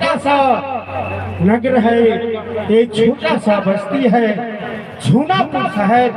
छोटा सा नगर है, एक छोटा सा बस्ती है झूनापुर शहर।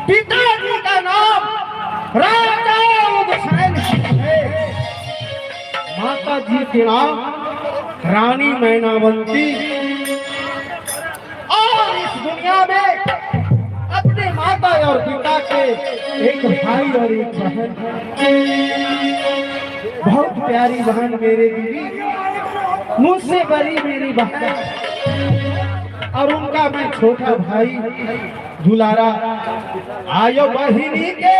पिताजी का नाम राजा उदयसेन सिंह है, माता जी के नाम रानी मैनावती। और इस दुनिया में अपने माता और पिता के एक भाई और एक बहन, बहुत प्यारी बहन मेरे बीवी, मुझसे बड़ी मेरी बहन, और उनका मैं छोटा भाई दुलारा। आयो बहिनी के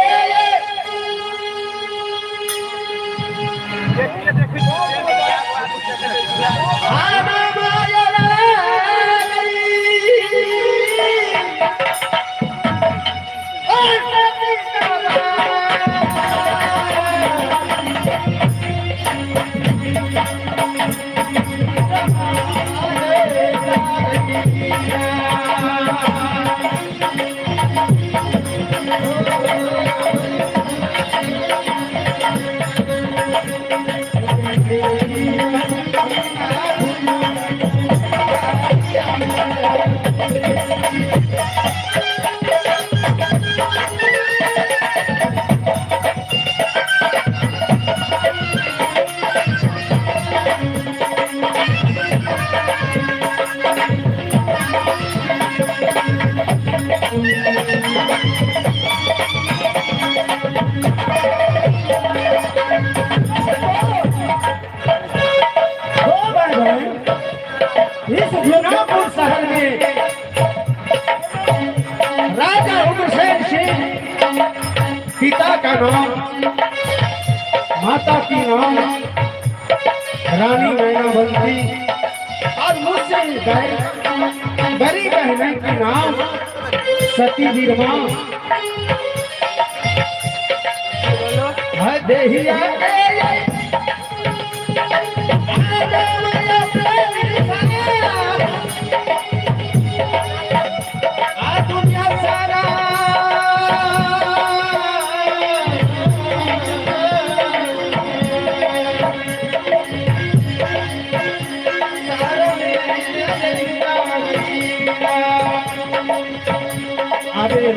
इस झूनापुर शहर में राजा उदयसेन सिंह, पिता का नाम, माता की नाम रानी मैनावती, और मुझसे बड़ी बहन की नाम सती बीरमा है। अरे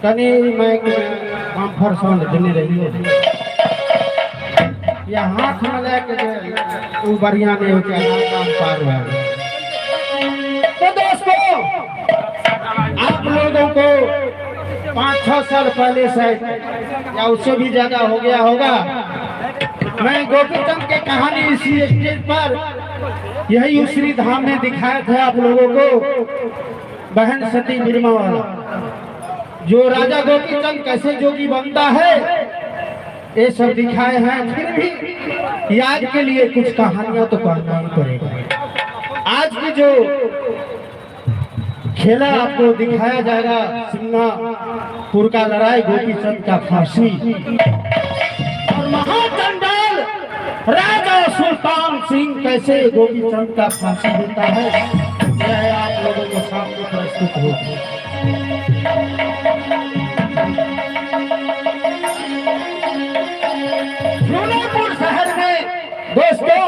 तनी मैं कंफर सोन देने रही है या हाथ में लेके बढ़िया नहीं हो क्या काम पार हुआ। तो दोस्तों, आप लोगों को 5-6 साल पहले से या उससे भी ज्यादा हो गया होगा, मैं गोपीचंद की कहानी इसी स्टेज पर यही उसी धाम में दिखाया था आप लोगों को। बहन सती बीरमा वाला जो राजा गोपीचंद कैसे जोगी बनता है, ये सब दिखाए हैं। फिर भी आज के लिए कुछ कहानियां तो कहना ही पड़ेगा। आज की जो खेला आपको दिखाया जाएगा, सिंगापुर का लड़ाई, गोपीचंद का फांसी, और महाचंडाल राजा सुल्तान सिंह कैसे गोपीचंद का फांसी देता है, यह आप लोगों के सामने प्रस्तुत होगी। झूनापुर शहर में दोस्तों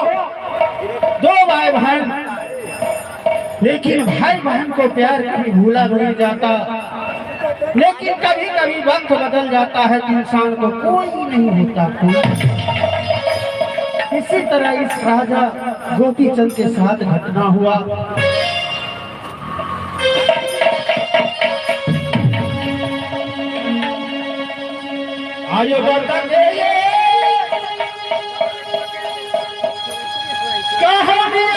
2 भाई बहन, लेकिन भाई बहन को प्यार कभी भूला नहीं जाता। लेकिन कभी कभी वक्त बदल जाता है, इंसान को कोई नहीं होता। इसी तरह इस राजा गोपीचंद के साथ घटना हुआ। आयो बताइए कहानी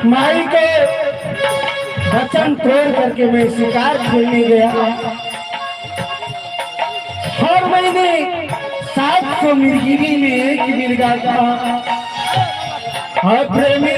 माई के वचन तोड़ करके मैं शिकार खेलने गया। हर महीने 700 मिर्गी में एक मिर्गा था। प्रेमी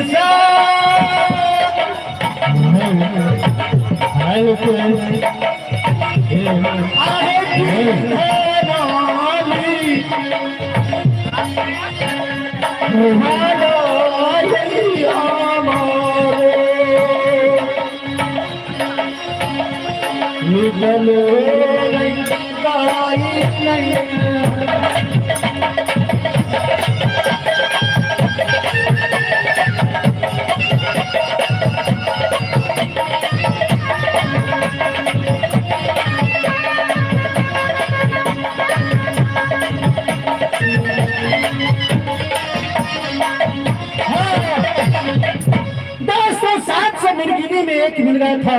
में एक मिर्गा था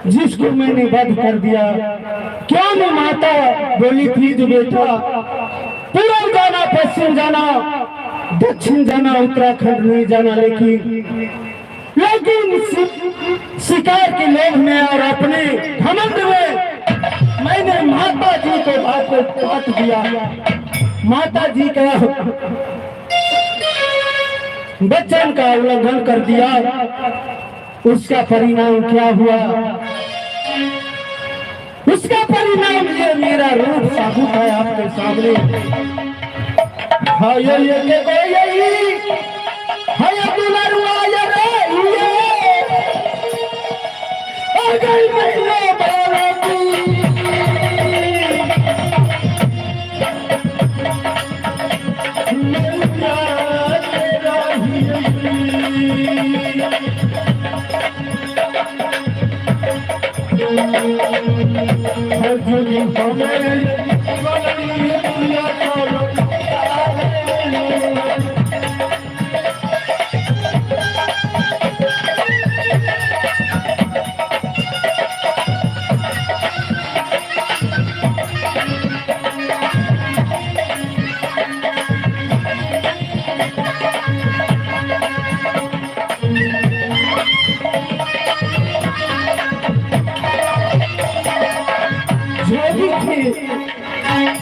जिसको मैंने वध कर दिया। क्यों नहीं माता बोली थी जो बेटा पूर्व जाना, पश्चिम जाना, दक्षिण जाना, उत्तराखंड नहीं जाना, लेकिन शिकार के लोभ में और अपने घमंड में मैंने माता जी को बात काट दिया। माता जी का वचन का उल्लंघन कर दिया। उसका परिणाम क्या हुआ? उसका परिणाम ये मेरा रूप साबुत है आपके सामने।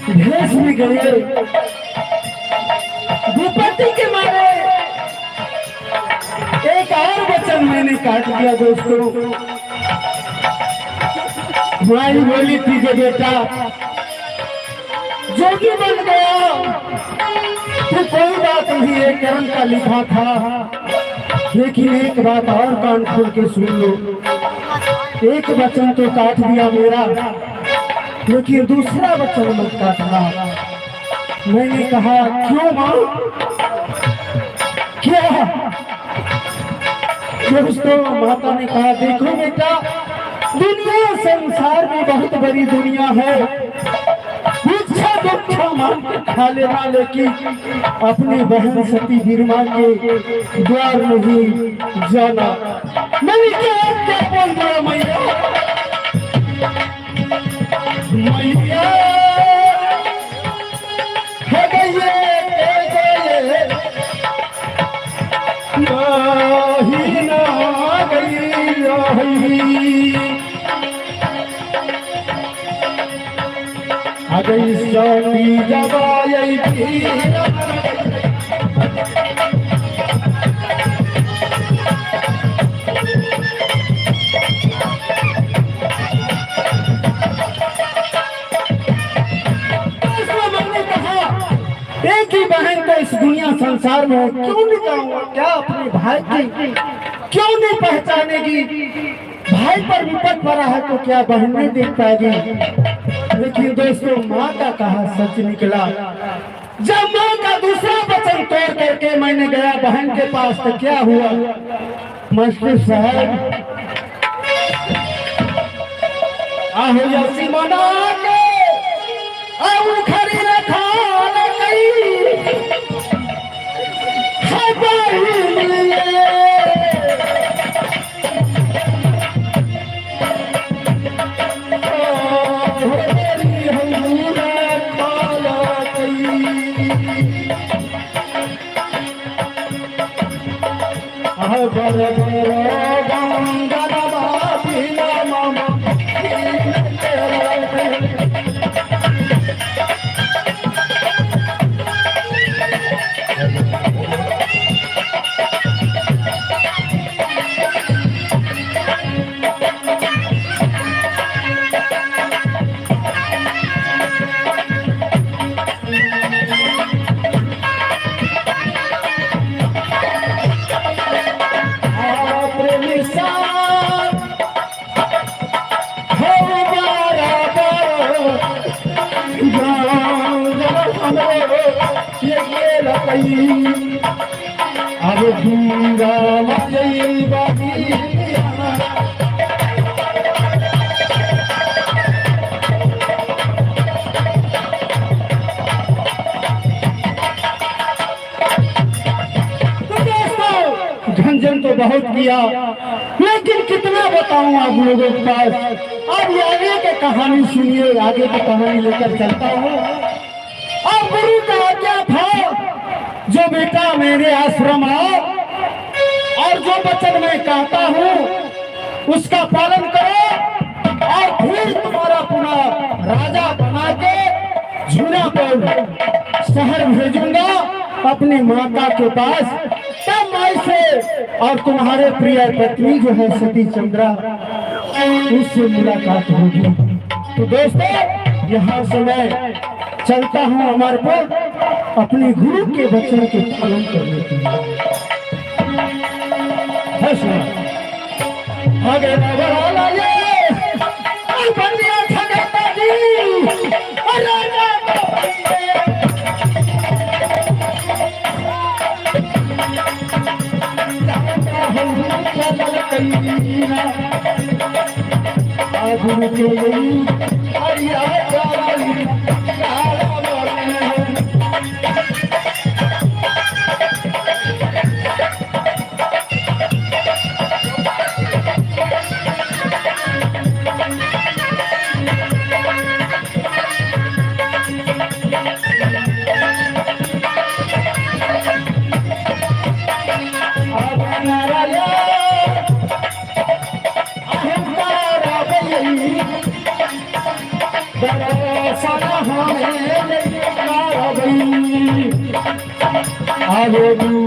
भेष भी गए विपत्ति के मारे। एक और वचन मैंने काट दिया दोस्तों। माई बोली थी कि बेटा जोगी बन गया तो कोई बात नहीं, एक कर्म का लिखा था। लेकिन एक बात और कान खोल के सुन लो। एक वचन तो काट दिया मेरा, लेकिन दूसरा वचन मत काटना। मैंने कहा क्यों मां? क्या? दोस्तों माता ने कहा देखो बेटा, दुनिया संसार में बहुत बड़ी दुनिया है। इच्छा दुख मान के खा लेना, लेकिन अपनी बहन सती बीरमा के द्वार नहीं जाना। मैंने क्या बोल दिया मैया? मैया सोनी जबाई एक ही बहन को इस दुनिया संसार में क्यों नहीं जाऊंगा? क्या अपने भाई की क्यों नहीं पहचानेगी? भाई पर विपद पड़ा है तो क्या बहन नहीं देख पाएगी? लेकिन दोस्तों, माँ का कहा सच निकला। जब माँ का दूसरा वचन तोड़ करके मैंने गया बहन के पास तो क्या हुआ? मास्टर साहब आहू यसी मना के आहू खरी रखा अब दूंगा झंझन तो बहुत किया, लेकिन कितना बताऊं आप लोगों के पास। अब ये आगे की कहानी सुनिए, आगे की कहानी लेकर चलता हूँ। अब गुरु का आज्ञा था जो बेटा मेरे आश्रम आओ और जो वचन मैं कहता हूँ उसका पालन करो, और फिर तुम्हारा पुनः राजा बना के झूलापुर शहर भेजूंगा अपनी माता के पास। तब मैं से और तुम्हारे प्रिय पत्नी जो है सती चंद्रा, उससे मुलाकात होगी। तो दोस्तों, यहाँ से मैं चलता हूँ हमारे पर अपने गुरु के वचन के पालन करने के लिए। आगे गुरु आगे